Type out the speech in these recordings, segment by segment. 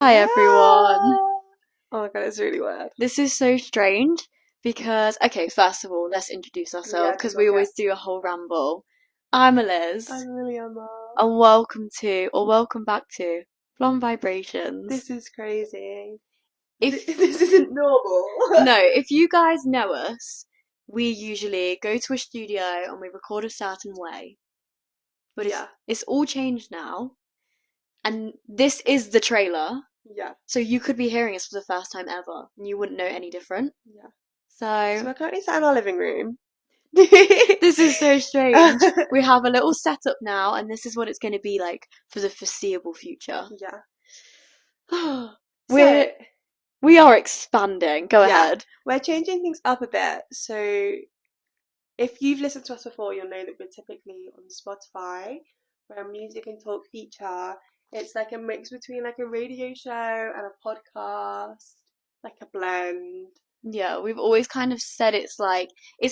Hi everyone. Oh my god, it's really weird. This is so strange because, okay, first of all, let's introduce ourselves Yeah, because 'cause we I'll always get. do a whole ramble. I'm Eliz, I'm Liliana. and welcome to, or welcome back to, Blonde Vibrations. This is crazy. If This isn't normal. no, if you guys know us, we usually go to a studio and we record a certain way, but Yeah. it's all changed now, and this is the trailer. Yeah. So you could be hearing us for the first time ever, and you wouldn't know any different. Yeah. So So we're currently sat in our living room. this is so strange. We have a little setup now, and this is what it's going to be like for the foreseeable future. Yeah. We're we are expanding. Go Yeah. ahead. We're changing things up a bit. So if you've listened to us before, you'll know that we're typically on Spotify. We're a music and talk feature. It's like a mix between like a radio show and a podcast, like a blend. Yeah, we've always kind of said it's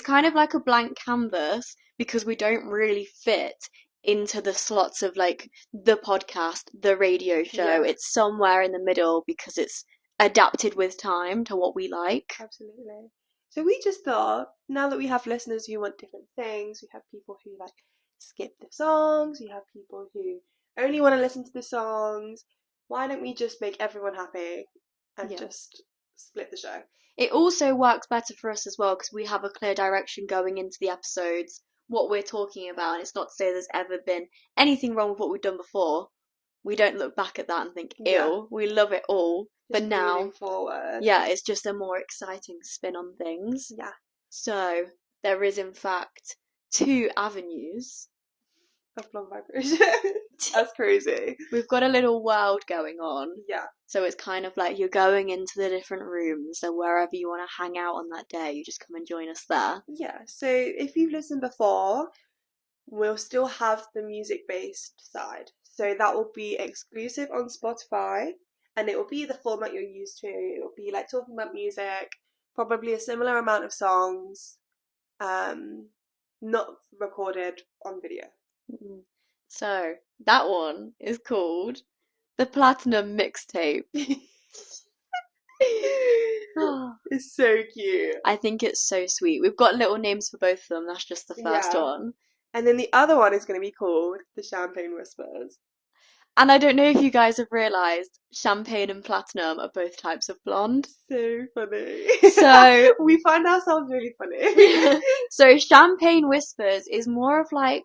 kind of like a blank canvas because we don't really fit into the slots of like the podcast, the radio show. Yeah. It's somewhere in the middle because it's adapted with time to what we like. Absolutely. So we just thought, now that we have listeners who want different things, we have people who like skip the songs, we have people who only want to listen to the songs, why don't we just make everyone happy and Yeah. just split the show? It also works better for us as well because we have a clear direction going into the episodes, what we're talking about. And it's not to say there's ever been anything wrong with what we've done before. We don't look back at that and think, ew, Yeah. we love it all. But Just now, moving forward. yeah, it's just a more exciting spin on things. Yeah. So there is, in fact, 2 avenues. Of blonde vibration. That's crazy. We've got a little world going on. Yeah. So it's kind of like you're going into the different rooms, so wherever you want to hang out on that day, you just come and join us there. Yeah. So if you've listened before, we'll still have the music-based side. So that will be exclusive on Spotify, and it will be the format you're used to. It will be like talking about music, probably a similar amount of songs, not recorded on video. So that one is called the Platinum Mixtape. It's so cute. I think it's so sweet. We've got little names for both of them. That's just the first Yeah. one. And then the other one is going to be called the Champagne Whispers. And I don't know if you guys have realised, champagne and platinum are both types of blonde. So funny. So we find ourselves really funny. So Champagne Whispers is more of like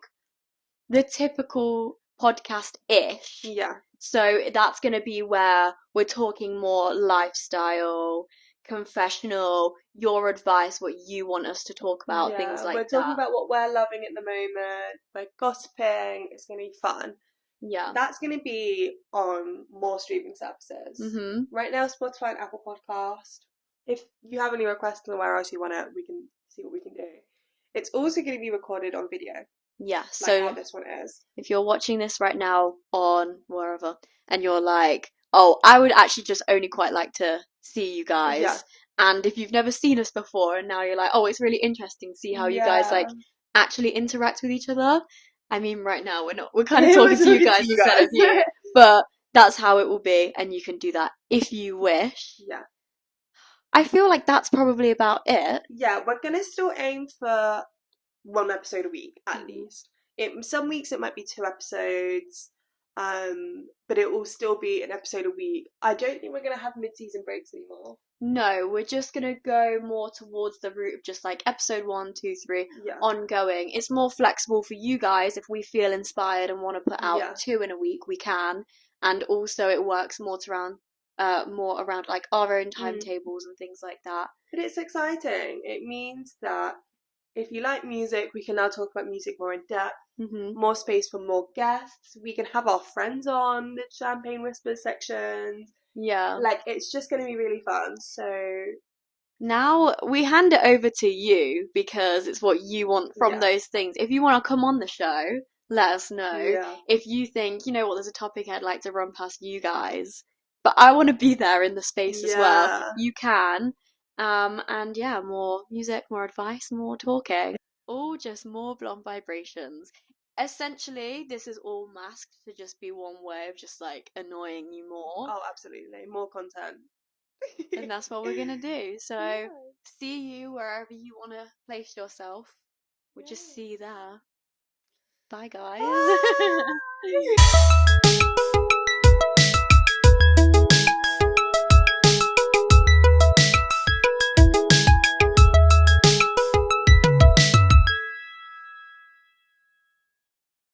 the typical podcast-ish. Yeah. So that's going to be where we're talking more lifestyle, confessional, your advice, what you want us to talk about, things like that. We're talking about what we're loving at the moment. We're gossiping. It's going to be fun. Yeah. That's going to be on more streaming services. Mm-hmm. Right now, Spotify and Apple Podcast. If you have any requests on where else you want it, we can see what we can do. It's also going to be recorded on video. Yeah, like so how this one is. If you're watching this right now on wherever, and you're like, oh, I would actually just only quite like to see you guys. Yeah. And if you've never seen us before, and now you're like, oh, it's really interesting to see how you guys like actually interact with each other. I mean, right now we're kind of talking to you guys instead of you, but that's how it will be, and you can do that if you wish. Yeah. I feel like that's probably about it. Yeah, we're gonna still aim for 1 episode a week at least. Some weeks it might be 2 episodes, but it will still be an episode a week. I don't think we're gonna have mid-season breaks anymore. No, we're just gonna go more towards the route of just like episode 1, 2, 3 ongoing. It's more flexible for you guys. If we feel inspired and want to put out 2 in a week, we can. And also it works more around like our own timetables and things like that. But it's exciting. It means that if you like music, we can now talk about music more in depth. More space for more guests. We can have our friends on the Champagne Whispers sections. Yeah. Like, it's just going to be really fun. So now we hand it over to you because it's what you want from those things. If you want to come on the show, let us know. Yeah. If you think, you know what, there's a topic I'd like to run past you guys, but I want to be there in the space as well, you can. And yeah, more music, more advice, more talking. All just more blonde vibrations. essentially, this is all masked to just be one way of just like annoying you more. Oh, absolutely. More content. And that's what we're gonna do. So, see you wherever you want to place yourself. We'll just see you there. Bye, guys. Bye.